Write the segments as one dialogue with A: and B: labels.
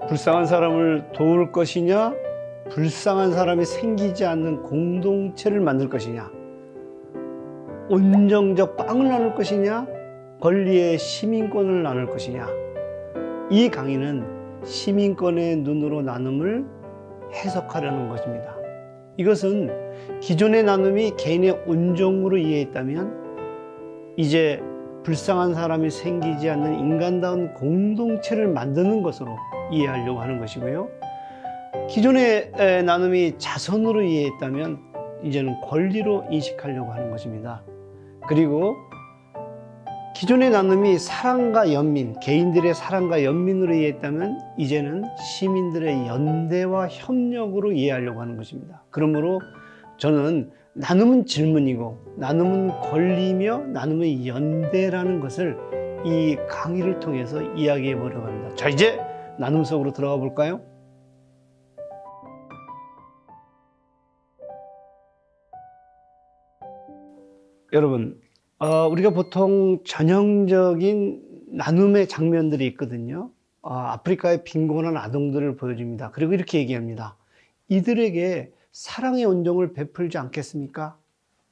A: 불쌍한 사람을 도울 것이냐, 불쌍한 사람이 생기지 않는 공동체를 만들 것이냐, 온정적 빵을 나눌 것이냐, 권리의 시민권을 나눌 것이냐. 이 강의는 시민권의 눈으로 나눔을 해석하려는 것입니다. 이것은 기존의 나눔이 개인의 온정으로 이해했다면 이제 불쌍한 사람이 생기지 않는 인간다운 공동체를 만드는 것으로 이해하려고 하는 것이고요. 기존의 나눔이 자선으로 이해했다면 이제는 권리로 인식하려고 하는 것입니다. 그리고 기존의 나눔이 사랑과 연민, 개인들의 사랑과 연민으로 이해했다면 이제는 시민들의 연대와 협력으로 이해하려고 하는 것입니다. 그러므로 저는 나눔은 질문이고 나눔은 권리며 나눔은 연대라는 것을 이 강의를 통해서 이야기해 보려고 합니다. 자, 이제 나눔 속으로 들어가 볼까요? 여러분, 우리가 보통 전형적인 나눔의 장면들이 있거든요. 아프리카의 빈곤한 아동들을 보여줍니다. 그리고 이렇게 얘기합니다. 이들에게 사랑의 온정을 베풀지 않겠습니까?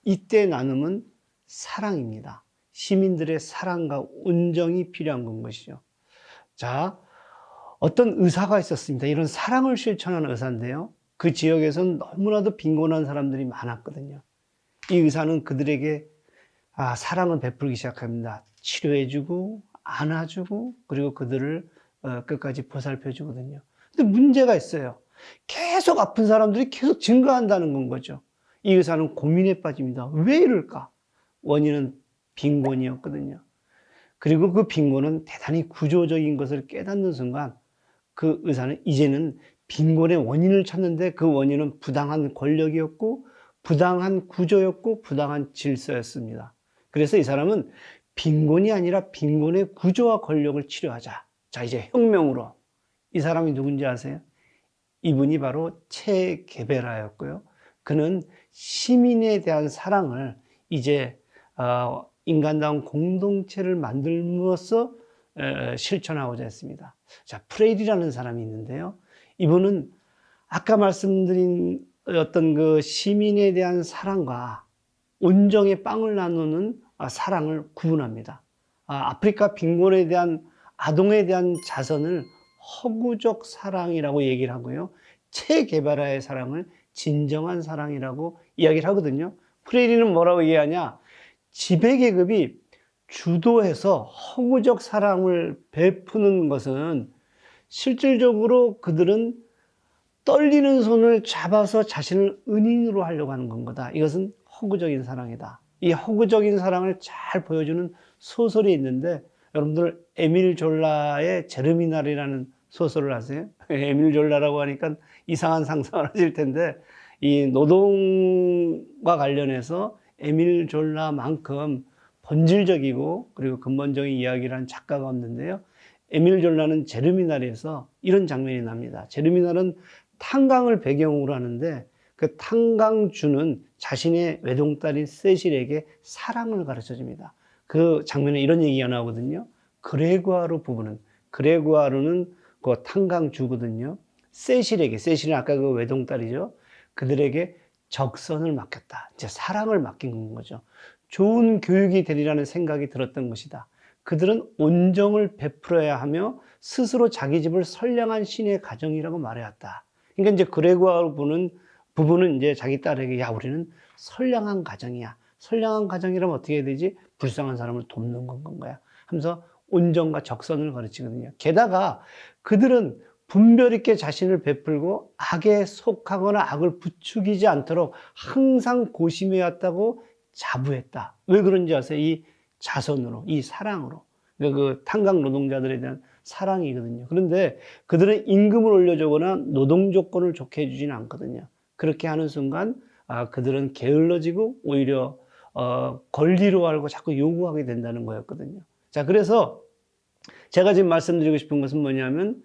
A: 이때 나눔은 사랑입니다. 시민들의 사랑과 온정이 필요한 것이죠. 자, 어떤 의사가 있었습니다. 이런 사랑을 실천하는 의사인데요. 그 지역에서는 너무나도 빈곤한 사람들이 많았거든요. 이 의사는 그들에게 사랑을 베풀기 시작합니다. 치료해주고 안아주고 그리고 그들을 끝까지 보살펴주거든요. 근데 문제가 있어요. 계속 아픈 사람들이 계속 증가한다는 거죠. 이 의사는 고민에 빠집니다. 왜 이럴까? 원인은 빈곤이었거든요. 그리고 그 빈곤은 대단히 구조적인 것을 깨닫는 순간 그 의사는 이제는 빈곤의 원인을 찾는데 그 원인은 부당한 권력이었고 부당한 구조였고 부당한 질서였습니다. 그래서 이 사람은 빈곤이 아니라 빈곤의 구조와 권력을 치료하자. 자, 이제 혁명으로. 이 사람이 누군지 아세요? 이분이 바로 체 게베라였고요. 그는 시민에 대한 사랑을 이제 인간다운 공동체를 만들므로써 실천하고자 했습니다. 자, 프레일이라는 사람이 있는데요. 이분은 아까 말씀드린 어떤 그 시민에 대한 사랑과 온정의 빵을 나누는 사랑을 구분합니다. 아프리카 빈곤에 대한 아동에 대한 자선을 허구적 사랑이라고 얘기를 하고요. 체 게바라의 사랑을 진정한 사랑이라고 이야기를 하거든요. 프레이리는 뭐라고 얘기하냐? 지배계급이 주도해서 허구적 사랑을 베푸는 것은 실질적으로 그들은 떨리는 손을 잡아서 자신을 은인으로 하려고 하는 거다. 이것은 허구적인 사랑이다. 이 허구적인 사랑을 잘 보여주는 소설이 있는데 여러분들 에밀 졸라의 제르미날이라는 소설을 아세요? 에밀 졸라라고 하니까 이상한 상상을 하실 텐데 이 노동과 관련해서 에밀 졸라만큼 본질적이고 그리고 근본적인 이야기를 한 작가가 없는데요. 에밀 졸라는 제르미날에서 이런 장면이 납니다. 제르미날은 탄광을 배경으로 하는데 그 탄광주는 자신의 외동딸인 세실에게 사랑을 가르쳐 줍니다. 그 장면에 이런 얘기가 나오거든요. 그레고아르 부부는, 그레고아르는 그 탄광주거든요. 세실은 아까 그 외동딸이죠. 그들에게 적선을 맡겼다. 이제 사랑을 맡긴 거죠. 좋은 교육이 되리라는 생각이 들었던 것이다. 그들은 온정을 베풀어야 하며 스스로 자기 집을 선량한 신의 가정이라고 말해왔다. 그러니까 이제 그레고아르 부부는 이제 자기 딸에게 야, 우리는 선량한 가정이야. 선량한 가정이라면 어떻게 해야 되지? 불쌍한 사람을 돕는 건가요? 하면서 온정과 적선을 가르치거든요. 게다가 그들은 분별 있게 자신을 베풀고 악에 속하거나 악을 부추기지 않도록 항상 고심해왔다고 자부했다. 왜 그런지 아세요? 이 자선으로, 이 사랑으로. 그러니까 그 탄광 노동자들에 대한 사랑이거든요. 그런데 그들은 임금을 올려주거나 노동 조건을 좋게 해주지는 않거든요. 그렇게 하는 순간 그들은 게을러지고 오히려 권리로 알고 자꾸 요구하게 된다는 거였거든요. 자, 그래서 제가 지금 말씀드리고 싶은 것은 뭐냐면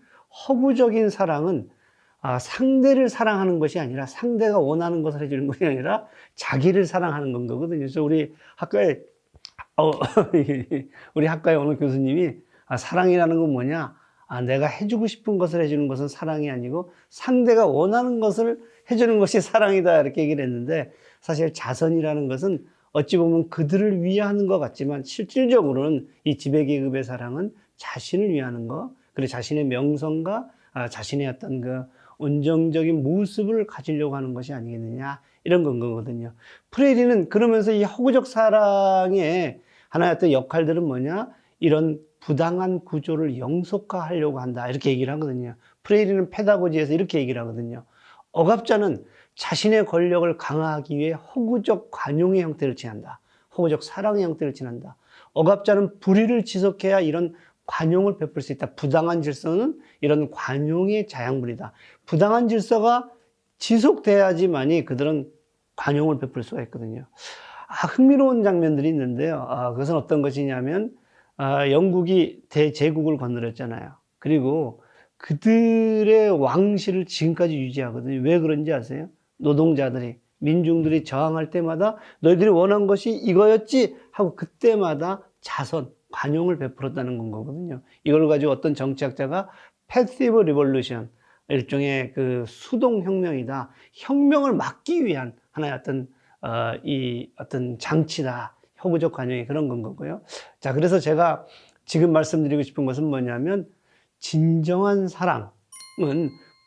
A: 허구적인 사랑은 상대를 사랑하는 것이 아니라 상대가 원하는 것을 해주는 것이 아니라 자기를 사랑하는 건 거거든요. 그래서 우리 학과에 어느 교수님이 사랑이라는 건 뭐냐? 내가 해주고 싶은 것을 해주는 것은 사랑이 아니고 상대가 원하는 것을 해주는 것이 사랑이다. 이렇게 얘기를 했는데 사실 자선이라는 것은 어찌 보면 그들을 위하는 것 같지만 실질적으로는 이 지배계급의 사랑은 자신을 위하는 것, 그리고 자신의 명성과 자신의 어떤 그 온정적인 모습을 가지려고 하는 것이 아니겠느냐. 이런 건 거거든요. 프레이리는 그러면서 이 허구적 사랑의 하나의 어떤 역할들은 뭐냐? 이런 부당한 구조를 영속화하려고 한다. 이렇게 얘기를 하거든요. 프레이리는 페다고지에서 이렇게 얘기를 하거든요. 억압자는 자신의 권력을 강화하기 위해 허구적 관용의 형태를 취한다. 허구적 사랑의 형태를 취한다. 억압자는 불의를 지속해야 이런 관용을 베풀 수 있다. 부당한 질서는 이런 관용의 자양분이다. 부당한 질서가 지속돼야지만이 그들은 관용을 베풀 수가 있거든요. 흥미로운 장면들이 있는데요. 그것은 어떤 것이냐면, 영국이 대제국을 거느렸잖아요. 그리고 그들의 왕실을 지금까지 유지하거든요. 왜 그런지 아세요? 노동자들이, 민중들이 저항할 때마다 너희들이 원한 것이 이거였지 하고 그때마다 자선, 관용을 베풀었다는 건 거거든요. 이걸 가지고 어떤 정치학자가 패시브 리볼루션, 일종의 그 수동혁명이다. 혁명을 막기 위한 하나의 어떤 장치다. 허구적 관용이 그런 건 거고요. 자, 그래서 제가 지금 말씀드리고 싶은 것은 뭐냐면, 진정한 사랑은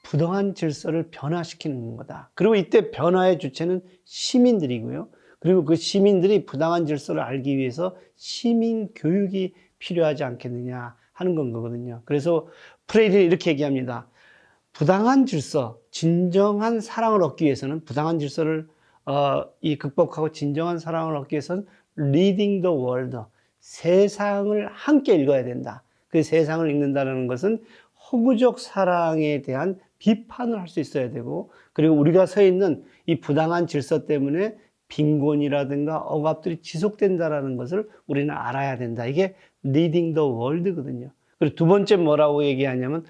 A: 부당한 질서를 변화시키는 거다. 그리고 이때 변화의 주체는 시민들이고요. 그리고 그 시민들이 부당한 질서를 알기 위해서 시민 교육이 필요하지 않겠느냐 하는 건 거거든요. 그래서 프레이리는 이렇게 얘기합니다. 부당한 질서, 진정한 사랑을 얻기 위해서는 부당한 질서를 극복하고 진정한 사랑을 얻기 위해서는 reading the world, 세상을 함께 읽어야 된다. 그 세상을 읽는다는 것은 허구적 사랑에 대한 비판을 할 수 있어야 되고, 그리고 우리가 서 있는 이 부당한 질서 때문에 빈곤이라든가 억압들이 지속된다는 것을 우리는 알아야 된다. 이게 reading the world거든요. 그리고 두 번째 뭐라고 얘기하냐면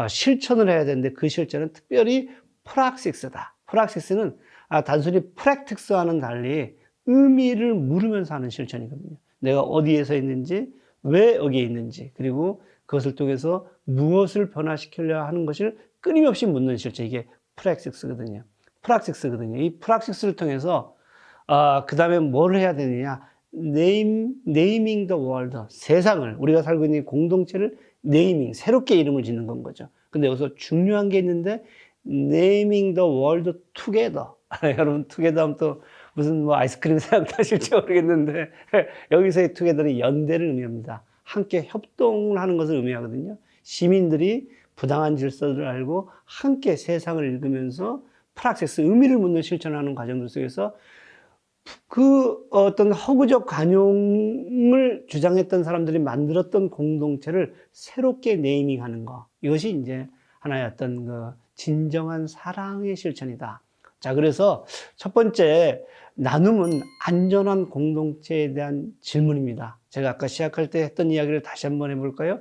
A: 실천을 해야 되는데 그 실천은 특별히 프락시스다. 프락시스는 단순히 프랙틱스와는 달리 의미를 물으면서 하는 실천이거든요. 내가 어디에 서 있는지, 왜 여기에 있는지, 그리고 그것을 통해서 무엇을 변화시키려 하는 것을 끊임없이 묻는 실천. 이게 프락시스거든요. 프락시스거든요. 이 프락시스를 통해서 그 다음에 뭘 해야 되느냐? 네이밍 더 월드. 세상을, 우리가 살고 있는 공동체를 새롭게 이름을 짓는 건 거죠. 근데 여기서 중요한 게 있는데, 네이밍 더 월드 투게더. 여러분, 투게더 하면 또 무슨 뭐 아이스크림 생각나실지 모르겠는데, 여기서의 투게더는 연대를 의미합니다. 함께 협동을 하는 것을 의미하거든요. 시민들이 부당한 질서를 알고 함께 세상을 읽으면서 프락시스, 의미를 묻는 실천하는 과정들 속에서 그 어떤 허구적 관용을 주장했던 사람들이 만들었던 공동체를 새롭게 네이밍하는 것. 이것이 이제 하나의 어떤 그 진정한 사랑의 실천이다. 자, 그래서 첫 번째 나눔은 안전한 공동체에 대한 질문입니다. 제가 아까 시작할 때 했던 이야기를 다시 한번 해볼까요?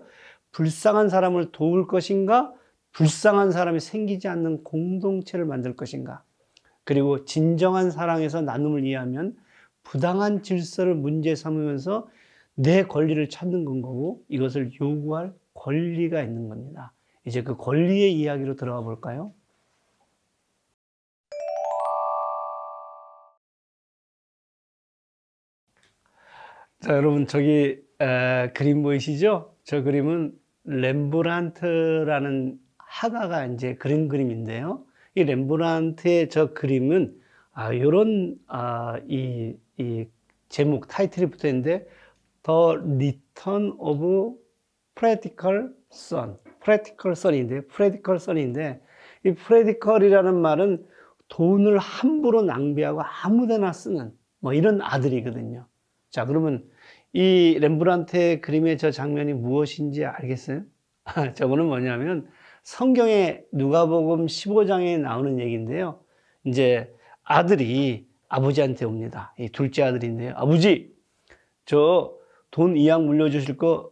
A: 불쌍한 사람을 도울 것인가? 불쌍한 사람이 생기지 않는 공동체를 만들 것인가? 그리고 진정한 사랑에서 나눔을 이해하면 부당한 질서를 문제 삼으면서 내 권리를 찾는 건 거고 이것을 요구할 권리가 있는 겁니다. 이제 그 권리의 이야기로 들어가 볼까요? 자, 여러분 저기 그림 보이시죠? 저 그림은 렘브란트라는 화가가 이제 그린 그림인데요. 이 렘브란트의 저 그림은 요런 이 제목 타이틀이 붙어 있는데 The Return of Practical Son. Practical Son인데 이 practical이라는 말은 돈을 함부로 낭비하고 아무데나 쓰는 뭐 이런 아들이거든요. 자, 그러면 이 렘브란트의 그림의 저 장면이 무엇인지 알겠어요? 저거는 뭐냐면 성경의 누가복음 15장에 나오는 얘기인데요. 이제 아들이 아버지한테 옵니다. 이 둘째 아들인데요. 아버지, 저 돈 이왕 물려주실 거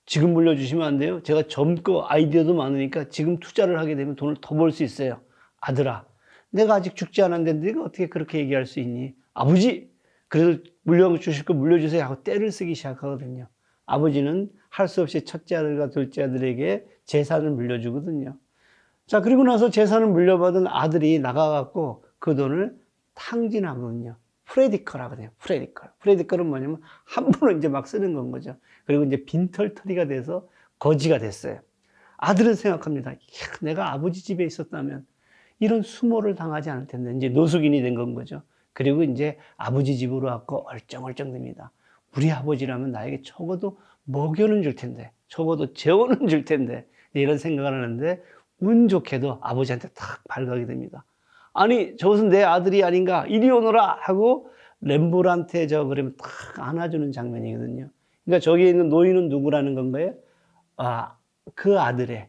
A: 지금 물려주시면 안 돼요? 제가 젊고 아이디어도 많으니까 지금 투자를 하게 되면 돈을 더 벌 수 있어요. 아들아, 내가 아직 죽지 않았는데 네가 어떻게 그렇게 얘기할 수 있니? 아버지, 그래도 물려주실 거 물려주세요 하고 떼를 쓰기 시작하거든요. 아버지는 할 수 없이 첫째 아들과 둘째 아들에게 재산을 물려주거든요. 자, 그리고 나서 재산을 물려받은 아들이 나가갖고 그 돈을 탕진하거든요. 프레디컬하거든요. 프레디컬. 프레디컬은 뭐냐면 함부로 이제 막 쓰는 건 거죠. 그리고 이제 빈털터리가 돼서 거지가 됐어요. 아들은 생각합니다. 내가 아버지 집에 있었다면 이런 수모를 당하지 않을 텐데, 이제 노숙인이 된 건 거죠. 그리고 이제 아버지 집으로 왔고 얼쩡얼쩡 됩니다. 우리 아버지라면 나에게 적어도 먹여는 줄 텐데, 적어도 재워는 줄 텐데, 이런 생각을 하는데, 운 좋게도 아버지한테 탁 발각이 됩니다. 아니, 저것은 내 아들이 아닌가, 이리 오너라 하고 렘브란트의 저 그림을 탁 안아주는 장면이거든요. 그러니까 저기에 있는 노인은 누구라는 건가요? 그 아들의,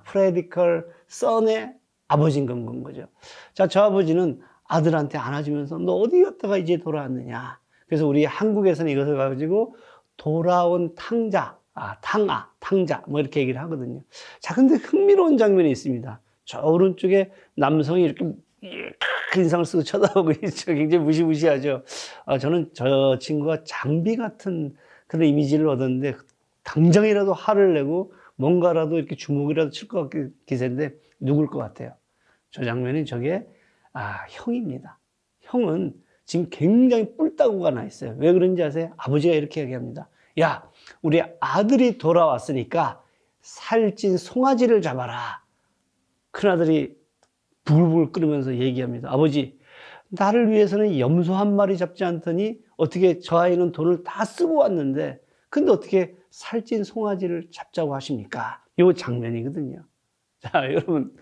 A: 프레디컬 선의 아버지인 건 거죠. 자, 저 아버지는 아들한테 안아주면서 너 어디 갔다가 이제 돌아왔느냐. 그래서 우리 한국에서는 이것을 가지고 돌아온 탕자, 탕자, 뭐 이렇게 얘기를 하거든요. 자, 근데 흥미로운 장면이 있습니다. 저 오른쪽에 남성이 이렇게 인상을 쓰고 쳐다보고 있죠. 굉장히 무시무시하죠. 저는 저 친구가 장비 같은 그런 이미지를 얻었는데, 당장이라도 화를 내고 뭔가라도 이렇게 주먹이라도 칠 것 같은 기세인데, 누굴 것 같아요? 저 장면이 저게, 형입니다. 형은 지금 굉장히 뿔따구가 나 있어요. 왜 그런지 아세요? 아버지가 이렇게 얘기합니다. 야, 우리 아들이 돌아왔으니까 살찐 송아지를 잡아라. 큰아들이 불불 끓으면서 얘기합니다. 아버지, 나를 위해서는 염소 한 마리 잡지 않더니 어떻게 저 아이는 돈을 다 쓰고 왔는데, 근데 어떻게 살찐 송아지를 잡자고 하십니까? 요 장면이거든요. 자, 여러분,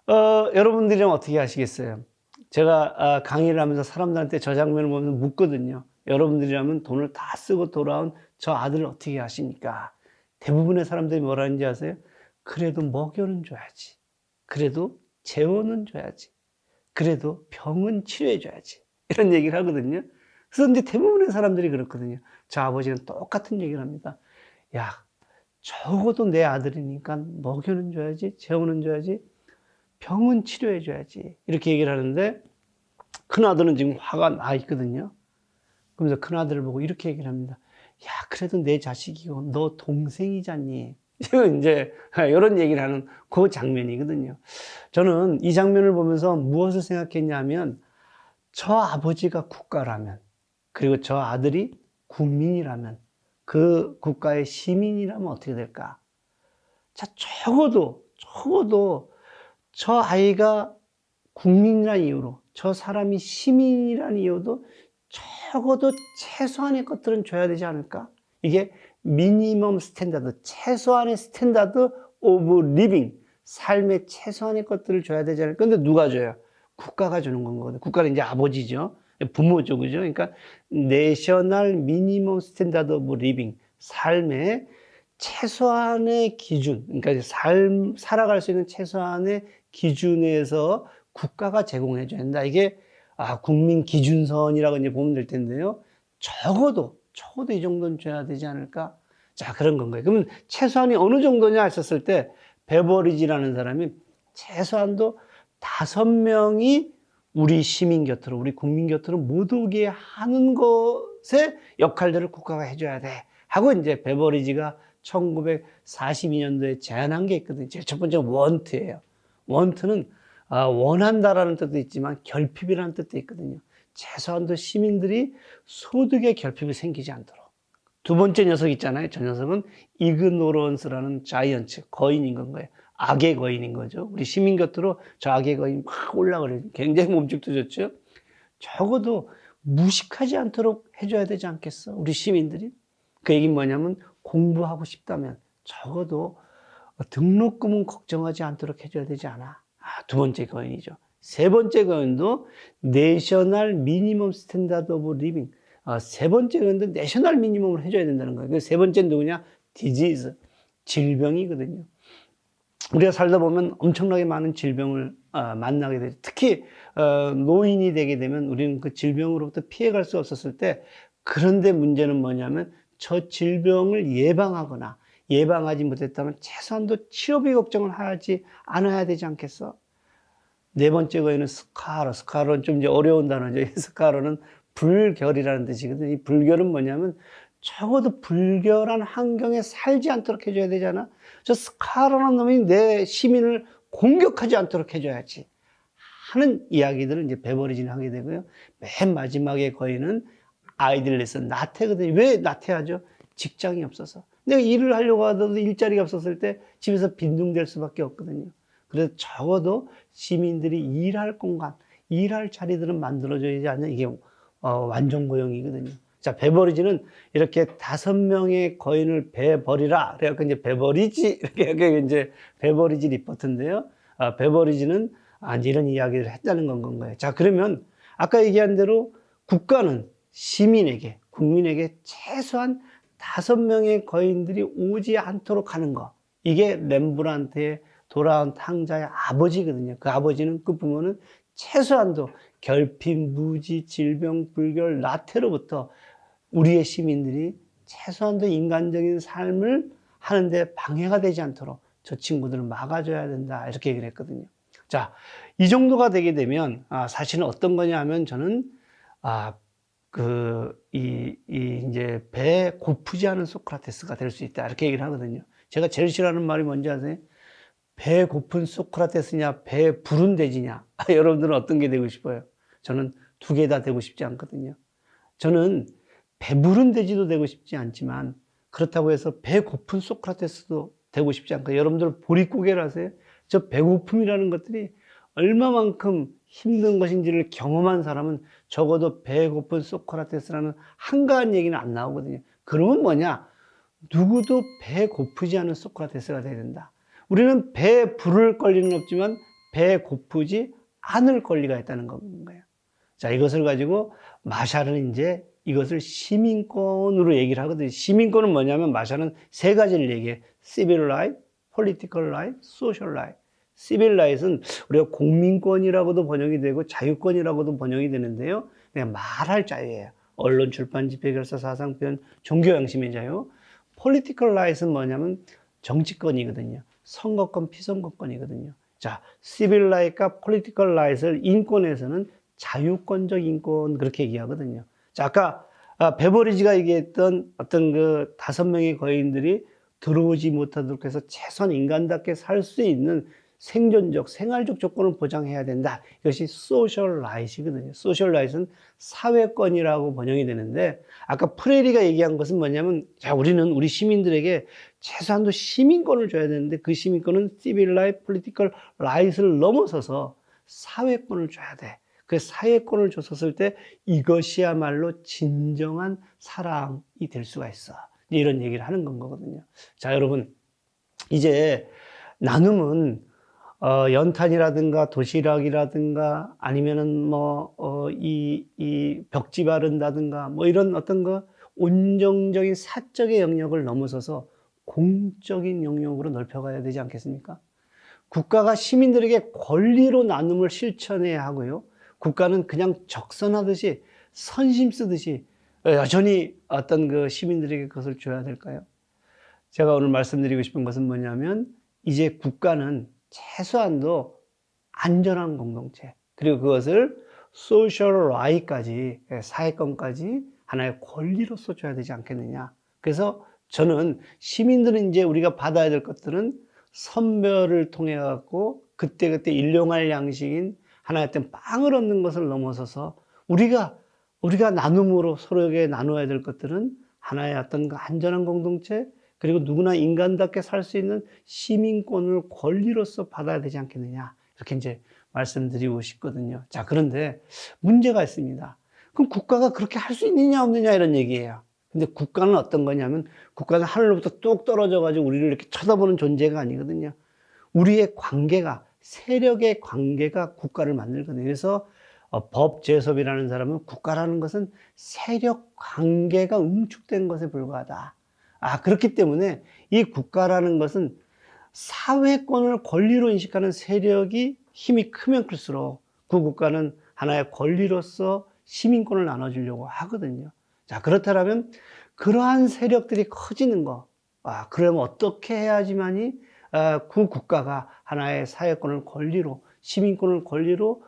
A: 여러분들이라면 어떻게 하시겠어요? 제가 강의를 하면서 사람들한테 저 장면을 보면서 묻거든요. 여러분들이라면 돈을 다 쓰고 돌아온 저 아들을 어떻게 하십니까? 대부분의 사람들이 뭐라 하는지 아세요? 그래도 먹여는 줘야지. 그래도 재워는 줘야지. 그래도 병은 치료해줘야지. 이런 얘기를 하거든요. 그래서 이제 대부분의 사람들이 그렇거든요. 저 아버지는 똑같은 얘기를 합니다. 야, 적어도 내 아들이니까 먹여는 줘야지, 재워는 줘야지, 병은 치료해줘야지. 이렇게 얘기를 하는데, 큰아들은 지금 화가 나 있거든요. 그러면서 큰아들을 보고 이렇게 얘기를 합니다. 야, 그래도 내 자식이고, 너 동생이잖니. 지금 이제, 이런 얘기를 하는 그 장면이거든요. 저는 이 장면을 보면서 무엇을 생각했냐면, 저 아버지가 국가라면, 그리고 저 아들이 국민이라면, 그 국가의 시민이라면 어떻게 될까? 자, 적어도 저 아이가 국민이라는 이유로, 저 사람이 시민이라는 이유도 적어도 최소한의 것들은 줘야 되지 않을까? 이게 미니멈 스탠다드, 최소한의 스탠다드 오브 리빙, 삶의 최소한의 것들을 줘야 되지 않을까? 근데 누가 줘요? 국가가 주는 거거든요. 국가는 이제 아버지죠. 부모죠. 그죠? 그러니까 내셔널 미니멈 스탠다드 오브 리빙, 삶의 최소한의 기준, 그러니까 살아갈 수 있는 최소한의 기준에서 국가가 제공해 줘야 된다. 이게 국민 기준선이라고 이제 보면 될 텐데요. 적어도 이 정도는 줘야 되지 않을까? 자, 그런 건 거예요. 그러면 최소한이 어느 정도냐 했었을 때, 베버리지라는 사람이 최소한도 5명이 우리 시민 곁으로, 우리 국민 곁으로 못 오게 하는 것의 역할들을 국가가 해줘야 돼. 하고 이제 베버리지가 1942년도에 제안한 게 있거든요. 첫 번째 원트예요. 원트는 원한다라는 뜻도 있지만 결핍이라는 뜻도 있거든요. 최소한도 시민들이 소득의 결핍이 생기지 않도록. 두 번째 녀석 있잖아요. 저 녀석은 이그노런스라는 자이언츠, 거인인 건 거예요. 악의 거인인 거죠. 우리 시민 곁으로 저 악의 거인 막 올라가요. 굉장히 몸집도 좋죠. 적어도 무식하지 않도록 해줘야 되지 않겠어? 우리 시민들이. 그 얘기는 뭐냐면 공부하고 싶다면 적어도 등록금은 걱정하지 않도록 해줘야 되지 않아? 두 번째 거인이죠. 세 번째 거인도 내셔널 미니멈 스탠다드 오브 리빙. 세 번째 거인도 내셔널 미니멈을 해줘야 된다는 거예요. 그 세 번째는 누구냐? 디지즈, 질병이거든요. 우리가 살다 보면 엄청나게 많은 질병을 만나게 되죠. 특히 노인이 되게 되면 우리는 그 질병으로부터 피해갈 수 없었을 때, 그런데 문제는 뭐냐면 저 질병을 예방하거나 예방하지 못했다면 최소한도 치료비 걱정을 하지 않아야 되지 않겠어? 네 번째 거에는 스카로는 좀 이제 어려운 단어죠. 스카로는 불결이라는 뜻이거든요. 이 불결은 뭐냐면 적어도 불결한 환경에 살지 않도록 해줘야 되잖아. 저 스카라는 놈이 내 시민을 공격하지 않도록 해줘야지 하는 이야기들을 이제 베버리지는 하게 되고요. 맨 마지막에 거의는 아이들레스 나태거든요. 왜 나태하죠? 직장이 없어서. 내가 일을 하려고 하더라도 일자리가 없었을 때 집에서 빈둥댈 수밖에 없거든요. 그래서 적어도 시민들이 일할 공간, 일할 자리들은 만들어줘야지 않냐. 이게 완전 고용이거든요. 자, 베버리지는 이렇게 5명의 거인을 베버리라. 그래갖고 이제 베버리지 이렇게 이제 베버리지 리포트인데요. 베버리지는 이런 이야기를 했다는 건 거예요. 자, 그러면 아까 얘기한 대로 국가는 시민에게, 국민에게 최소한 5명의 거인들이 오지 않도록 하는 거. 이게 렘브란트의 돌아온 탕자의 아버지거든요. 그 아버지는, 그 부모는 최소한도 결핍, 무지, 질병, 불결, 나태로부터 우리의 시민들이 최소한도 인간적인 삶을 하는데 방해가 되지 않도록 저 친구들을 막아줘야 된다. 이렇게 얘기를 했거든요. 자, 이 정도가 되게 되면, 사실은 어떤 거냐 하면 저는, 이제 배에 고프지 않은 소크라테스가 될 수 있다. 이렇게 얘기를 하거든요. 제가 제일 싫어하는 말이 뭔지 아세요? 배 고픈 소크라테스냐, 배 부른 돼지냐. 여러분들은 어떤 게 되고 싶어요? 저는 2개 다 되고 싶지 않거든요. 저는 배부른 돼지도 되고 싶지 않지만, 그렇다고 해서 배 고픈 소크라테스도 되고 싶지 않고, 여러분들 보릿고개를 하세요? 저 배고픔이라는 것들이 얼마만큼 힘든 것인지를 경험한 사람은 적어도 배 고픈 소크라테스라는 한가한 얘기는 안 나오거든요. 그러면 뭐냐? 누구도 배 고프지 않은 소크라테스가 돼야 된다. 우리는 배 부를 권리는 없지만 배 고프지 않을 권리가 있다는 거예요. 자, 이것을 가지고 마샬은 이제 이것을 시민권으로 얘기를 하거든요. 시민권은 뭐냐면 마샬은 3가지를 얘기해. Civil right, Political right, Social right. Civil right은 우리가 공민권이라고도 번역이 되고 자유권이라고도 번역이 되는데요. 그냥 말할 자유예요. 언론, 출판, 집회, 결사, 사상, 표현, 종교, 양심의 자유. Political right은 뭐냐면 정치권이거든요. 선거권, 피선거권이거든요. 자, Civil right과 Political right을 인권에서는 자유권적 인권 그렇게 얘기하거든요. 자, 아까 베버리지가 얘기했던 어떤 그 5명의 거인들이 들어오지 못하도록 해서 최소한 인간답게 살 수 있는 생존적, 생활적 조건을 보장해야 된다. 이것이 소셜 라이트이거든요. 소셜 라이트는 사회권이라고 번역이 되는데, 아까 프레리가 얘기한 것은 뭐냐면, 자, 우리는 우리 시민들에게 최소한도 시민권을 줘야 되는데, 그 시민권은 시빌 라이트, 폴리티컬 라이트를 넘어서서 사회권을 줘야 돼. 그 사회권을 줬었을 때 이것이야말로 진정한 사랑이 될 수가 있어. 이런 얘기를 하는 건 거거든요. 자, 여러분, 이제 나눔은 연탄이라든가 도시락이라든가 아니면은 이 벽지 바른다든가 이런 어떤 거 온정적인 사적의 영역을 넘어서서 공적인 영역으로 넓혀가야 되지 않겠습니까? 국가가 시민들에게 권리로 나눔을 실천해야 하고요. 국가는 그냥 적선하듯이 선심 쓰듯이 여전히 어떤 그 시민들에게 그것을 줘야 될까요? 제가 오늘 말씀드리고 싶은 것은 뭐냐면, 이제 국가는 최소한도 안전한 공동체, 그리고 그것을 소셜 라이트까지, 사회권까지 하나의 권리로서 줘야 되지 않겠느냐. 그래서 저는 시민들은 이제 우리가 받아야 될 것들은 선별을 통해 갖고 그때그때 일용할 양식인 하나의 어떤 빵을 얻는 것을 넘어서서 우리가 나눔으로 서로에게 나누어야 될 것들은 하나의 어떤 그 안전한 공동체, 그리고 누구나 인간답게 살 수 있는 시민권을 권리로서 받아야 되지 않겠느냐. 이렇게 이제 말씀드리고 싶거든요. 자, 그런데 문제가 있습니다. 그럼 국가가 그렇게 할 수 있느냐 없느냐 이런 얘기예요. 근데 국가는 어떤 거냐면, 국가는 하늘로부터 뚝 떨어져가지고 우리를 이렇게 쳐다보는 존재가 아니거든요. 우리의 관계가, 세력의 관계가 국가를 만들거든요. 그래서 법제섭이라는 사람은 국가라는 것은 세력 관계가 응축된 것에 불과하다. 그렇기 때문에 이 국가라는 것은 사회권을 권리로 인식하는 세력이 힘이 크면 클수록 그 국가는 하나의 권리로서 시민권을 나눠주려고 하거든요. 자, 그렇다면 그러한 세력들이 커지는 거, 그러면 어떻게 해야지만이 그 국가가 하나의 사회권을 권리로, 시민권을 권리로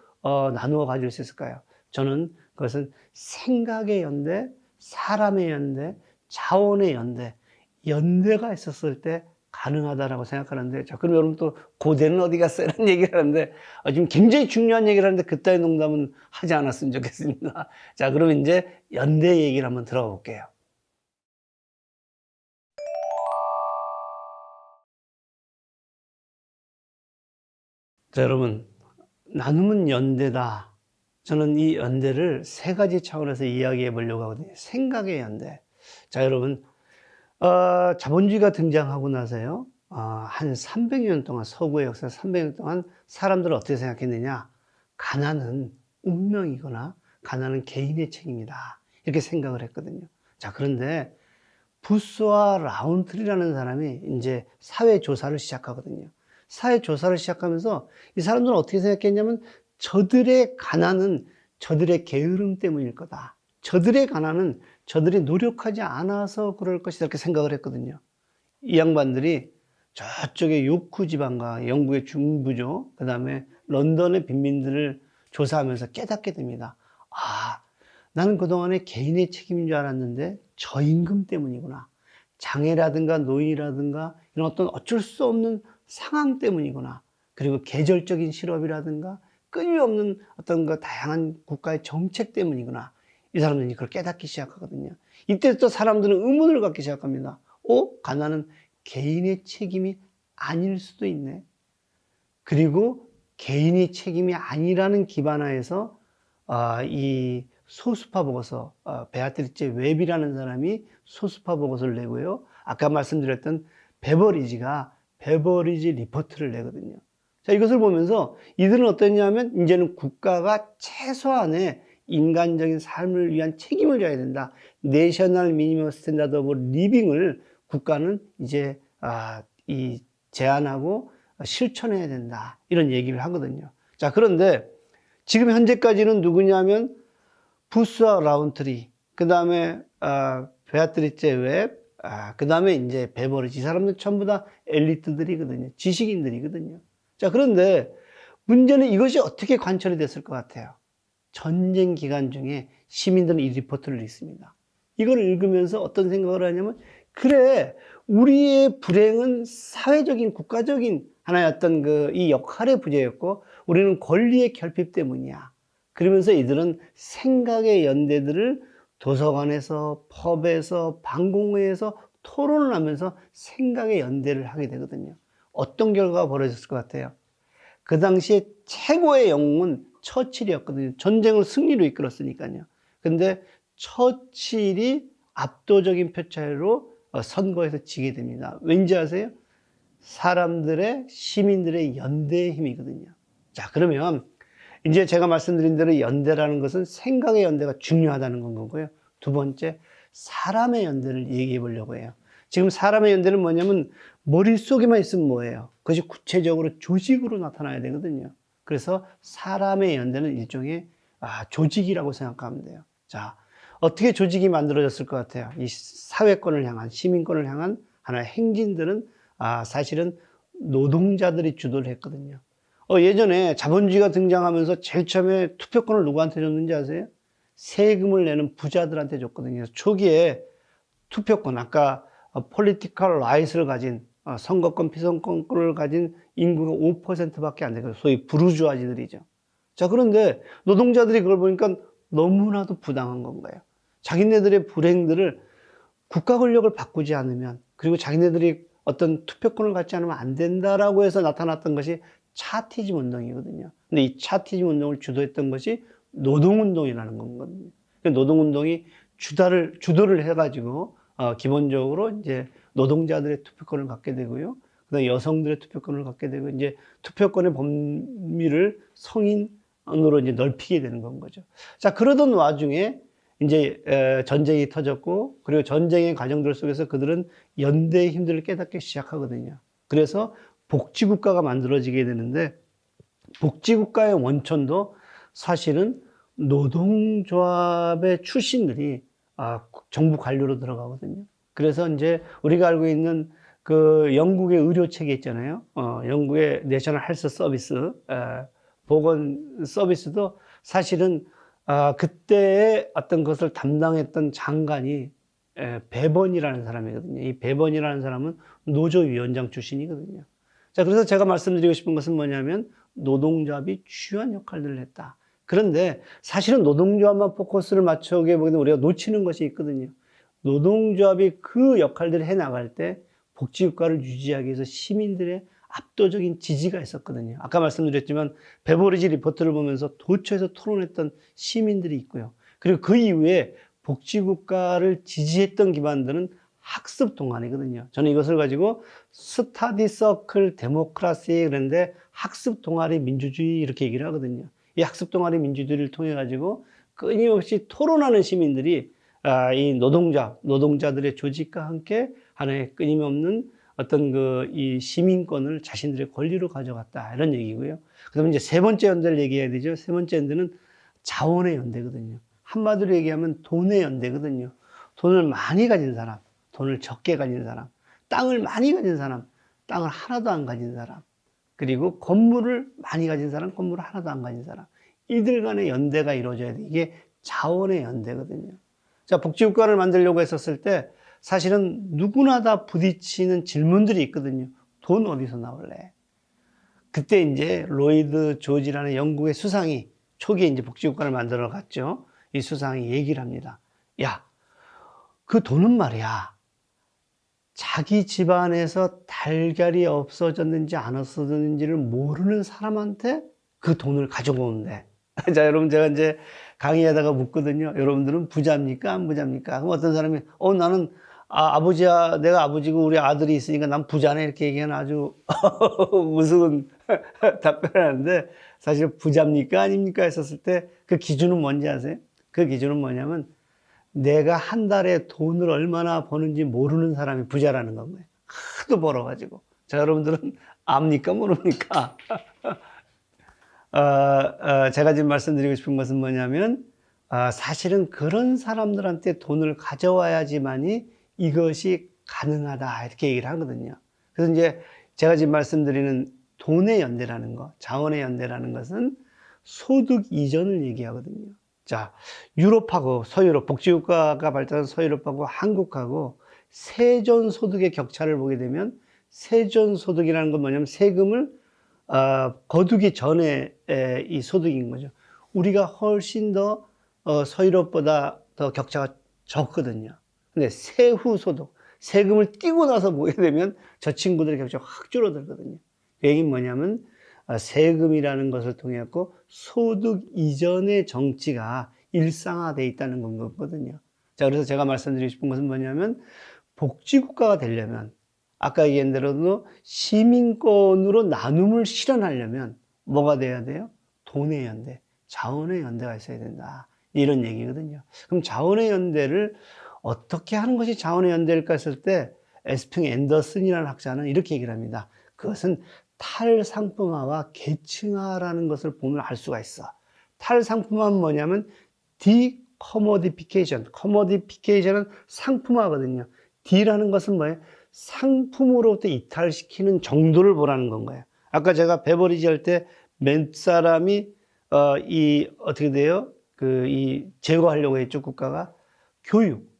A: 나누어 가질 수 있을까요? 저는 그것은 생각의 연대, 사람의 연대, 자원의 연대, 연대가 있었을 때 가능하다라고 생각하는데, 자, 그럼 여러분 또 고대는 어디 갔어요? 이런 얘기를 하는데, 지금 굉장히 중요한 얘기를 하는데 그따위 농담은 하지 않았으면 좋겠습니다. 자, 그럼 이제 연대 얘기를 한번 들어가 볼게요. 자, 여러분, 나눔은 연대다. 저는 이 연대를 세 가지 차원에서 이야기해 보려고 하거든요. 생각의 연대. 자, 여러분, 자본주의가 등장하고 나서요, 한 300년 동안, 서구의 역사 300년 동안 사람들은 어떻게 생각했느냐? 가난은 운명이거나 가난은 개인의 책임이다. 이렇게 생각을 했거든요. 자, 그런데 부스와 라운트리라는 사람이 이제 사회조사를 시작하거든요. 사회조사를 시작하면서 이 사람들은 어떻게 생각했냐면 저들의 가난은 저들의 게으름 때문일 거다. 저들의 가난은 저들이 노력하지 않아서 그럴 것이다. 이렇게 생각을 했거든요. 이 양반들이 저쪽의 요크 지방과 영국의 중부죠. 그 다음에 런던의 빈민들을 조사하면서 깨닫게 됩니다. 아, 나는 그동안에 개인의 책임인 줄 알았는데 저임금 때문이구나. 장애라든가 노인이라든가 이런 어떤 어쩔 수 없는 상황 때문이구나. 그리고 계절적인 실업이라든가 끊임없는 어떤 그 다양한 국가의 정책 때문이구나. 이 사람들이 그걸 깨닫기 시작하거든요. 이때부터 사람들은 의문을 갖기 시작합니다. 가난은 개인의 책임이 아닐 수도 있네. 그리고 개인의 책임이 아니라는 기반하에서 이 소수파 보고서, 베아트리체 웹이라는 사람이 소수파 보고서를 내고요. 아까 말씀드렸던 베버리지가 베버리지 리포트를 내거든요. 자, 이것을 보면서 이들은 어떠냐면 이제는 국가가 최소한의 인간적인 삶을 위한 책임을 져야 된다. 내셔널 미니멈 스탠다드 오브 리빙을 국가는 이제 이 제안하고 실천해야 된다. 이런 얘기를 하거든요. 자, 그런데 지금 현재까지는 누구냐면 부스와 라운트리, 그 다음에 베아트리체 웹, 그 다음에 이제 베버리지. 이 사람들 전부 다 엘리트들이거든요. 지식인들이거든요. 자, 그런데 문제는 이것이 어떻게 관철이 됐을 것 같아요? 전쟁 기간 중에 시민들은 이 리포트를 읽습니다. 이걸 읽으면서 어떤 생각을 하냐면, 그래, 우리의 불행은 사회적인, 국가적인 하나의 어떤 이 역할의 부재였고, 우리는 권리의 결핍 때문이야. 그러면서 이들은 생각의 연대들을 도서관에서, 펍에서, 방공회에서 토론을 하면서 생각의 연대를 하게 되거든요. 어떤 결과가 벌어졌을 것 같아요? 그 당시에 최고의 영웅은 처칠이었거든요. 전쟁을 승리로 이끌었으니까요. 근데 처칠이 압도적인 표차로 선거에서 지게 됩니다. 왠지 아세요? 사람들의, 시민들의 연대의 힘이거든요. 자, 그러면 이제 제가 말씀드린 대로 연대라는 것은 생각의 연대가 중요하다는 건 거고요. 두 번째, 사람의 연대를 얘기해 보려고 해요. 지금 사람의 연대는 뭐냐면 머릿속에만 있으면 뭐예요? 그것이 구체적으로 조직으로 나타나야 되거든요. 그래서 사람의 연대는 일종의 조직이라고 생각하면 돼요. 자, 어떻게 조직이 만들어졌을 것 같아요? 이 사회권을 향한, 시민권을 향한 하나의 행진들은 사실은 노동자들이 주도를 했거든요. 예전에 자본주의가 등장하면서 제일 처음에 투표권을 누구한테 줬는지 아세요? 세금을 내는 부자들한테 줬거든요. 초기에 투표권, 아까 political right을 가진, 선거권, 피선거권을 가진 인구가 5%밖에 안 되거든요. 소위 부르주아지들이죠. 자, 그런데 노동자들이 그걸 보니까 너무나도 부당한 건 거예요. 자기네들의 불행들을 국가 권력을 바꾸지 않으면, 그리고 자기네들이 어떤 투표권을 갖지 않으면 안 된다라고 해서 나타났던 것이 차티즘 운동이거든요. 근데 이 차티즘 운동을 주도했던 것이 노동운동이라는 거거든요. 노동운동이 주도를 해가지고, 기본적으로 이제 노동자들의 투표권을 갖게 되고요. 그다음에 여성들의 투표권을 갖게 되고, 이제 투표권의 범위를 성인으로 이제 넓히게 되는 건 거죠. 자, 그러던 와중에 이제 전쟁이 터졌고, 그리고 전쟁의 과정들 속에서 그들은 연대의 힘들을 깨닫기 시작하거든요. 그래서 복지국가가 만들어지게 되는데, 복지국가의 원천도 사실은 노동조합의 출신들이 정부 관료로 들어가거든요. 그래서 이제 우리가 알고 있는 그 영국의 의료 체계 있잖아요. 영국의 내셔널 헬스 서비스, 보건 서비스도 사실은 그때의 어떤 것을 담당했던 장관이 배번이라는 사람이거든요. 이 배번이라는 사람은 노조위원장 출신이거든요. 자, 그래서 제가 말씀드리고 싶은 것은 뭐냐면 노동조합이 중요한 역할들을 했다. 그런데 사실은 노동조합만 포커스를 맞춰게 보면 우리가 놓치는 것이 있거든요. 노동조합이 그 역할들을 해나갈 때 복지국가를 유지하기 위해서 시민들의 압도적인 지지가 있었거든요. 아까 말씀드렸지만 베버리지 리포트를 보면서 도처에서 토론했던 시민들이 있고요. 그리고 그 이후에 복지국가를 지지했던 기관들은 학습 동아리거든요. 저는 이것을 가지고 스타디 서클 데모크라시 그런데 학습 동아리 민주주의 이렇게 얘기를 하거든요. 이 학습 동아리 민주주의를 통해 가지고 끊임없이 토론하는 시민들이 이 노동자들의 조직과 함께 하나의 끊임없는 어떤 이 시민권을 자신들의 권리로 가져갔다. 이런 얘기고요. 그 다음에 이제 세 번째 연대를 얘기해야 되죠. 세 번째 연대는 자원의 연대거든요. 한마디로 얘기하면 돈의 연대거든요. 돈을 많이 가진 사람, 돈을 적게 가진 사람, 땅을 많이 가진 사람, 땅을 하나도 안 가진 사람, 그리고 건물을 많이 가진 사람, 건물을 하나도 안 가진 사람. 이들 간의 연대가 이루어져야 돼. 이게 자원의 연대거든요. 자, 복지국가를 만들려고 했었을 때 사실은 누구나 다 부딪히는 질문들이 있거든요. 돈 어디서 나올래? 그때 이제 로이드 조지라는 영국의 수상이 초기에 이제 복지국가를 만들어 갔죠. 이 수상이 얘기를 합니다. 야, 그 돈은 말이야. 자기 집안에서 달걀이 없어졌는지 안 없어졌는지를 모르는 사람한테 그 돈을 가져오는데. 자, 여러분, 제가 이제 강의하다가 묻거든요. 여러분들은 부자입니까? 안 부자입니까? 그럼 어떤 사람이, 나는 아버지야, 내가 아버지고 우리 아들이 있으니까 난 부자네. 이렇게 얘기하는 아주 무서운 답변을 하는데, 사실 부자입니까? 아닙니까? 했었을 때 그 기준은 뭔지 아세요? 그 기준은 뭐냐면, 내가 한 달에 돈을 얼마나 버는지 모르는 사람이 부자라는 거예요. 하도 벌어가지고. 자, 여러분들은 압니까? 모릅니까? 제가 지금 말씀드리고 싶은 것은 뭐냐면, 사실은 그런 사람들한테 돈을 가져와야지만이 이것이 가능하다. 이렇게 얘기를 하거든요. 그래서 이제 제가 지금 말씀드리는 돈의 연대라는 것, 자원의 연대라는 것은 소득 이전을 얘기하거든요. 자, 유럽하고 서유럽, 복지국가가 발달한 서유럽하고 한국하고 세전소득의 격차를 보게 되면 세전소득이라는 건 뭐냐면 세금을 거두기 전에 이 소득인 거죠. 우리가 훨씬 더 서유럽보다 더 격차가 적거든요. 근데 세후 소득, 세금을 떼고 나서 보게 되면 저 친구들의 격차가 확 줄어들거든요. 그 얘기는 뭐냐면 세금이라는 것을 통해 갖고 소득 이전의 정치가 일상화되어 있다는 건 거거든요. 자, 그래서 제가 말씀드리고 싶은 것은 뭐냐면 복지국가가 되려면 아까 얘기한 대로도 시민권으로 나눔을 실현하려면 뭐가 돼야 돼요? 돈의 연대, 자원의 연대가 있어야 된다. 이런 얘기거든요. 그럼 자원의 연대를 어떻게 하는 것이 자원의 연대일까 했을 때 에스핑 앤더슨이라는 학자는 이렇게 얘기를 합니다. 그것은 탈상품화와 계층화라는 것을 보면 알 수가 있어. 탈상품화는 뭐냐면 디커머디피케이션. 커머디피케이션은 상품화거든요. D라는 것은 뭐예요? 상품으로부터 이탈시키는 정도를 보라는 건 거예요. 아까 제가 베버리지 할 때 몇 사람이 어떻게 돼요? 이 제거하려고 했죠, 국가가. 교육.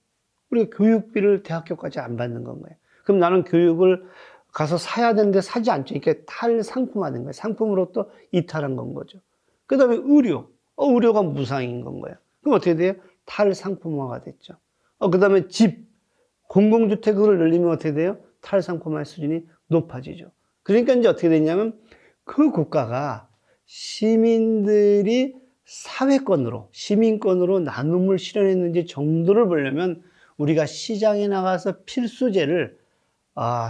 A: 우리가 교육비를 대학교까지 안 받는 건 거예요. 그럼 나는 교육을 가서 사야 되는데 사지 않죠. 그러니까 탈상품화된 거예요. 상품으로부터 이탈한 건 거죠. 그 다음에 의료. 의료가 무상인 건 거예요. 그럼 어떻게 돼요? 탈상품화가 됐죠. 그 다음에 집. 공공주택을 늘리면 어떻게 돼요? 탈상품화의 수준이 높아지죠. 그러니까 이제 어떻게 되냐면 그 국가가 시민들이 사회권으로, 시민권으로 나눔을 실현했는지 정도를 보려면 우리가 시장에 나가서 필수제를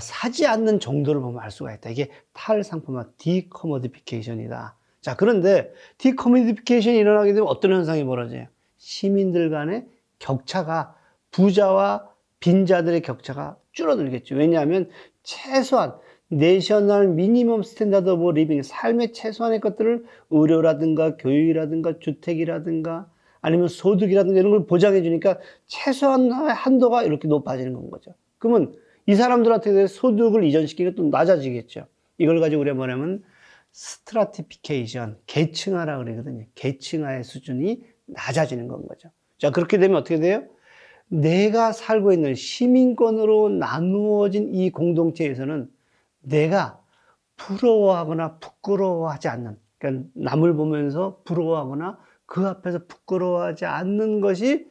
A: 사지 않는 정도를 보면 알 수가 있다. 이게 탈상품화, 디커머디피케이션이다. 자, 그런데 디커머디피케이션이 일어나게 되면 어떤 현상이 벌어져요? 시민들 간의 격차가 부자와 빈자들의 격차가 줄어들겠죠. 왜냐하면 최소한 내셔널 미니멈 스탠다드 오브 리빙, 삶의 최소한의 것들을 의료라든가 교육이라든가 주택이라든가 아니면 소득이라든가 이런 걸 보장해 주니까 최소한의 한도가 이렇게 높아지는 건 거죠. 그러면 이 사람들한테 소득을 이전시키기가 또 낮아지겠죠. 이걸 가지고 우리가 뭐냐면 스트라티피케이션, 계층화라고 그러거든요. 계층화의 수준이 낮아지는 건 거죠. 자, 그렇게 되면 어떻게 돼요? 내가 살고 있는 시민권으로 나누어진 이 공동체에서는 내가 부러워하거나 부끄러워하지 않는, 그러니까 남을 보면서 부러워하거나 그 앞에서 부끄러워하지 않는 것이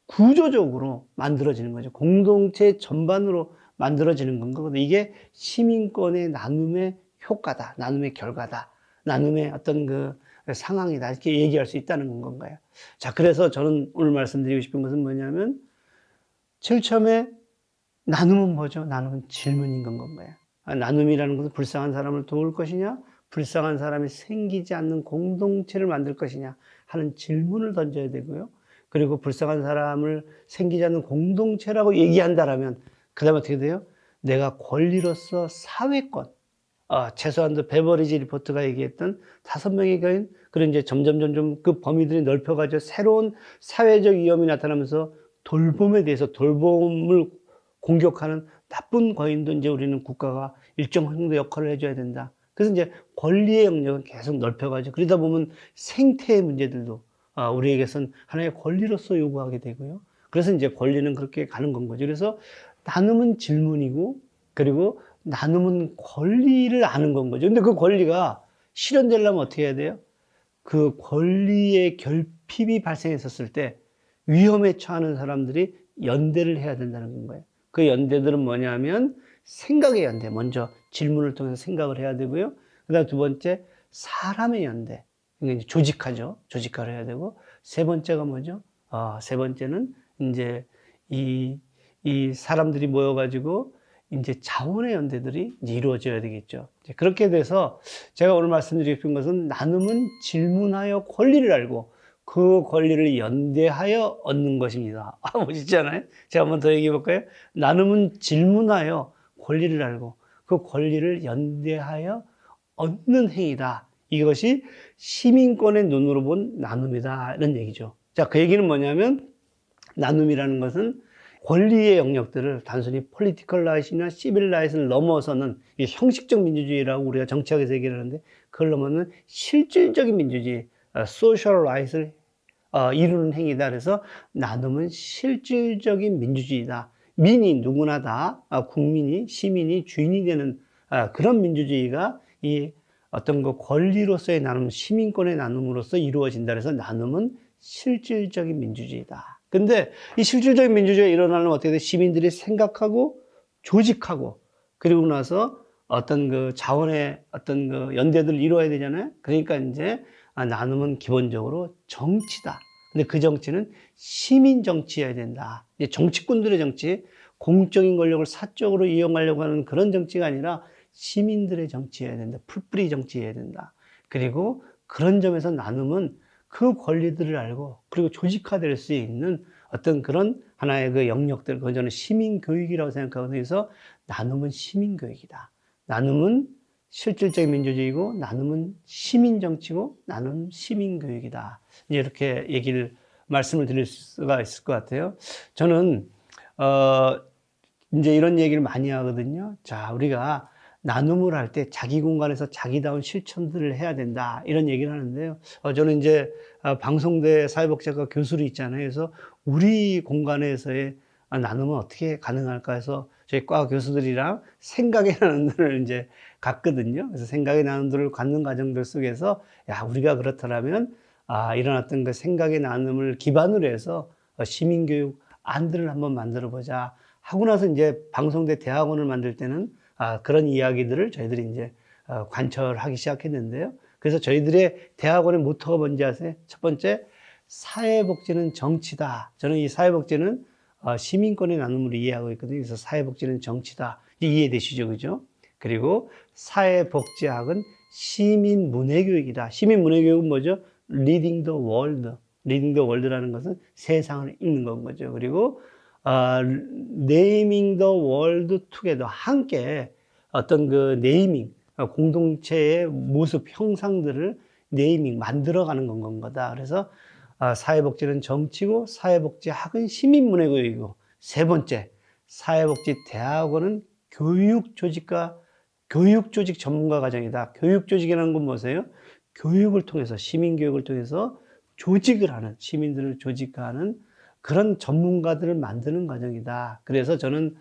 A: 구조적으로 만들어지는 거죠. 공동체 전반으로 만들어지는 거거든요. 이게 시민권의 나눔의 효과다. 나눔의 결과다. 나눔의 어떤 그 상황이다. 이렇게 얘기할 수 있다는 건가요. 자, 그래서 저는 오늘 말씀드리고 싶은 것은 뭐냐면, 제일 처음에 나눔은 뭐죠? 나눔은 질문인 건가요. 나눔이라는 것은 불쌍한 사람을 도울 것이냐, 불쌍한 사람이 생기지 않는 공동체를 만들 것이냐 하는 질문을 던져야 되고요. 그리고 불쌍한 사람을 생기지 않는 공동체라고 얘기한다라면, 그 다음에 어떻게 돼요? 내가 권리로서 사회권, 최소한도 베버리지 리포트가 얘기했던 5명의 교인, 그런 이제 점점 그 범위들이 넓혀가지고 새로운 사회적 위험이 나타나면서 돌봄에 대해서 돌봄을 공격하는 나쁜 거인도 이제 우리는 국가가 일정 정도 역할을 해줘야 된다. 그래서 이제 권리의 영역을 계속 넓혀가지고, 그러다 보면 생태의 문제들도 우리에게선 하나의 권리로서 요구하게 되고요. 그래서 이제 권리는 그렇게 가는 건 거죠. 그래서 나눔은 질문이고, 그리고 나눔은 권리를 아는 건 거죠. 근데 그 권리가 실현되려면 어떻게 해야 돼요? 그 권리의 결핍이 발생했었을 때 위험에 처하는 사람들이 연대를 해야 된다는 거예요. 그 연대들은 뭐냐면 생각의 연대. 먼저 질문을 통해서 생각을 해야 되고요. 그 다음 두 번째, 사람의 연대. 그러니까 조직화죠. 조직화를 해야 되고, 세 번째가 뭐죠? 세 번째는 이제 이 사람들이 모여가지고 이제 자원의 연대들이 이제 이루어져야 되겠죠. 그렇게 돼서 제가 오늘 말씀드리고 싶은 것은, 나눔은 질문하여 권리를 알고 그 권리를 연대하여 얻는 것입니다. 멋있지 않아요? 제가 한번 더 얘기해 볼까요? 나눔은 질문하여 권리를 알고 그 권리를 연대하여 얻는 행위다. 이것이 시민권의 눈으로 본 나눔이다. 이런 얘기죠. 자, 그 얘기는 뭐냐면, 나눔이라는 것은 권리의 영역들을 단순히 폴리티컬 라이트나 시빌 라이트를 넘어서는, 형식적 민주주의라고 우리가 정치학에서 얘기를 하는데, 그걸 넘어서는 실질적인 민주주의, 소셜 라이트를 이루는 행위다. 그래서 나눔은 실질적인 민주주의다. 민이 누구나 다 국민이, 시민이 주인이 되는 그런 민주주의가 이 어떤 그 권리로서의 나눔, 시민권의 나눔으로서 이루어진다. 그래서 나눔은 실질적인 민주주의다. 근데 이 실질적인 민주주의가 일어나려면 어떻게 돼? 시민들이 생각하고 조직하고, 그리고 나서 어떤 그 자원의 어떤 그 연대들을 이루어야 되잖아요. 그러니까 이제 나눔은 기본적으로 정치다. 근데 그 정치는 시민 정치여야 된다. 이제 정치꾼들의 정치, 공적인 권력을 사적으로 이용하려고 하는 그런 정치가 아니라 시민들의 정치여야 된다. 풀뿌리 정치여야 된다. 그리고 그런 점에서 나눔은 그 권리들을 알고, 그리고 조직화될 수 있는 어떤 그런 하나의 그 영역들, 그건 저는 시민교육이라고 생각하거든요. 그래서 나눔은 시민교육이다. 나눔은 실질적인 민주주의고, 나눔은 시민정치고, 나눔은 시민교육이다. 이렇게 말씀을 드릴 수가 있을 것 같아요. 저는, 이제 이런 얘기를 많이 하거든요. 자, 우리가 나눔을 할 때 자기 공간에서 자기다운 실천들을 해야 된다. 이런 얘기를 하는데요. 저는 이제 방송대 사회복지학과 교수로 있잖아요. 그래서 우리 공간에서의 나눔은 어떻게 가능할까 해서 저희 과 교수들이랑 생각의 나눔들을 이제 갔거든요. 그래서 생각의 나눔들을 갖는 과정들 속에서, 야, 우리가 그렇더라면 이런 어떤 그 생각의 나눔을 기반으로 해서 시민교육 안들을 한번 만들어 보자 하고 나서, 이제 방송대 대학원을 만들 때는 그런 이야기들을 저희들이 이제 관철하기 시작했는데요. 그래서 저희들의 대학원의 모토가 뭔지 아세요? 첫 번째, 사회복지는 정치다. 저는 이 사회복지는 시민권의 나눔으로 이해하고 있거든요. 그래서 사회복지는 정치다. 이해되시죠? 그죠? 그리고 사회복지학은 시민문화교육이다. 시민문화교육은 뭐죠? Reading the world. Reading the world라는 것은 세상을 읽는 건 거죠. 그리고 Naming the world together. 함께 어떤 그 네이밍, 공동체의 모습, 형상들을 네이밍, 만들어가는 건 거다. 그래서 사회복지는 정치고, 사회복지학은 시민문화교육이고, 세 번째, 사회복지대학원은 교육조직과 교육조직 전문가 과정이다. 교육조직이라는 건 뭐세요? 교육을 통해서, 시민교육을 통해서 조직을 하는, 시민들을 조직하는 그런 전문가들을 만드는 과정이다. 그래서 저는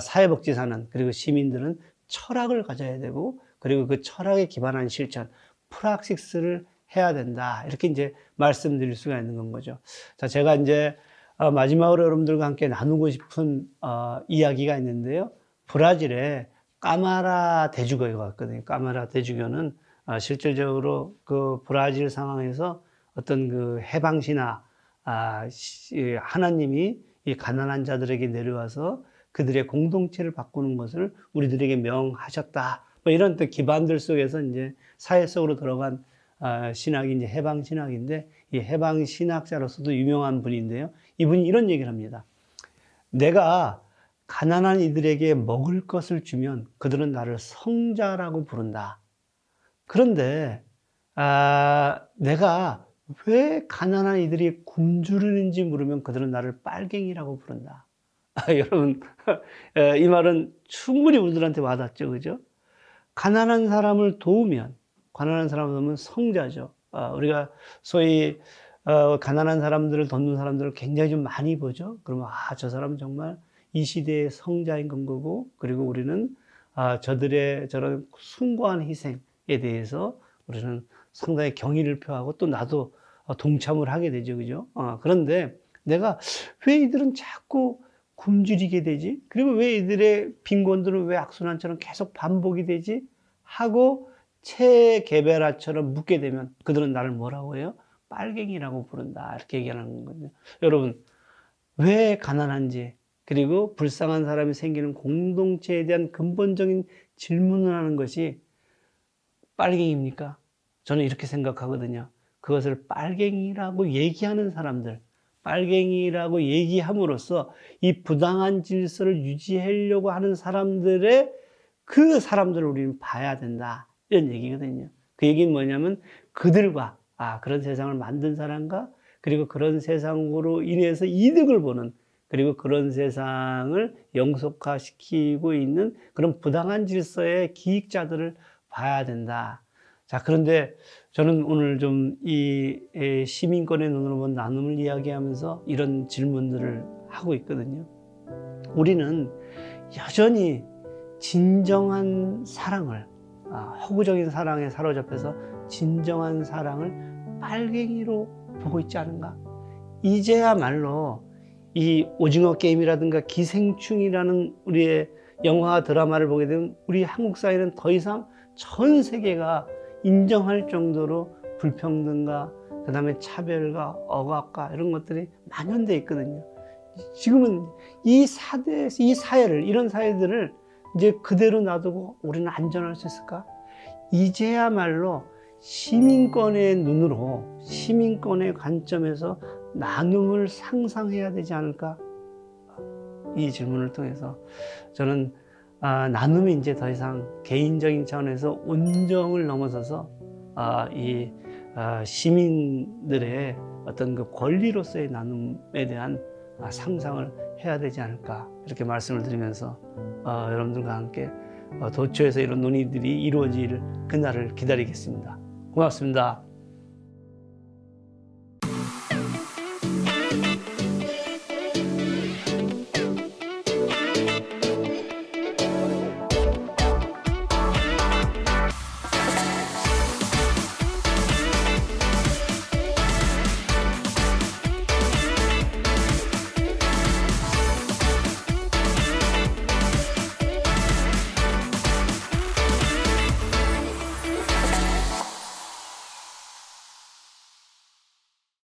A: 사회복지사는 그리고 시민들은 철학을 가져야 되고 그리고 그 철학에 기반한 실천, 프락시스를 해야 된다. 이렇게 이제 말씀드릴 수가 있는 건 거죠. 자, 제가 이제 마지막으로 여러분들과 함께 나누고 싶은 이야기가 있는데요. 브라질에 까마라 대주교가 왔거든요. 까마라 대주교는 실질적으로 그 브라질 상황에서 어떤 그 해방신화, 하나님이 이 가난한 자들에게 내려와서 그들의 공동체를 바꾸는 것을 우리들에게 명하셨다. 뭐 이런 또 기반들 속에서 이제 사회 속으로 들어간 신학이 이제 해방 신학인데, 이 해방 신학자로서도 유명한 분인데요. 이분이 이런 얘기를 합니다. 내가 가난한 이들에게 먹을 것을 주면 그들은 나를 성자라고 부른다. 그런데 내가 왜 가난한 이들이 굶주리는지 물으면 그들은 나를 빨갱이라고 부른다. 여러분, 이 말은 충분히 우리들한테 와닿죠, 그죠? 가난한 사람을 도우면, 가난한 사람을 도우면 성자죠. 우리가 소위 가난한 사람들을 돕는 사람들을 굉장히 좀 많이 보죠. 그러면 저 사람은 정말 이 시대의 성자인 건 거고, 그리고 우리는 저들의 저런 숭고한 희생에 대해서 우리는 상당히 경의를 표하고 또 나도 동참을 하게 되죠, 그죠? 그런데 내가 왜 이들은 자꾸 굶주리게 되지? 그리고 왜 이들의 빈곤들은 왜 악순환처럼 계속 반복이 되지? 하고 체게베라처럼 묻게 되면 그들은 나를 뭐라고 해요? 빨갱이라고 부른다. 이렇게 얘기하는 거거든요. 여러분, 왜 가난한지, 그리고 불쌍한 사람이 생기는 공동체에 대한 근본적인 질문을 하는 것이 빨갱이입니까? 저는 이렇게 생각하거든요. 그것을 빨갱이라고 얘기하는 사람들, 빨갱이라고 얘기함으로써 이 부당한 질서를 유지하려고 하는 사람들의 그 사람들을 우리는 봐야 된다. 이런 얘기거든요. 그 얘기는 뭐냐면 그들과 그런 세상을 만든 사람과 그리고 그런 세상으로 인해서 이득을 보는 그리고 그런 세상을 영속화시키고 있는 그런 부당한 질서의 기익자들을 봐야 된다. 자, 그런데 저는 오늘 좀 이 시민권의 눈으로 본 나눔을 이야기하면서 이런 질문들을 하고 있거든요. 우리는 여전히 진정한 사랑을, 허구적인 사랑에 사로잡혀서 진정한 사랑을 빨갱이로 보고 있지 않은가? 이제야말로 이 오징어 게임이라든가 기생충이라는 우리의 영화 드라마를 보게 되면 우리 한국 사회는 더 이상 전 세계가 인정할 정도로 불평등과 그 다음에 차별과 억압과 이런 것들이 만연되어 있거든요. 지금은 이 사회를, 이런 사회들을 이제 그대로 놔두고 우리는 안전할 수 있을까? 이제야말로 시민권의 눈으로, 시민권의 관점에서 나눔을 상상해야 되지 않을까? 이 질문을 통해서 저는 나눔이 이제 더 이상 개인적인 차원에서 온정을 넘어서서 이 시민들의 어떤 그 권리로서의 나눔에 대한 상상을 해야 되지 않을까, 이렇게 말씀을 드리면서 여러분들과 함께 도처에서 이런 논의들이 이루어질 그날을 기다리겠습니다. 고맙습니다.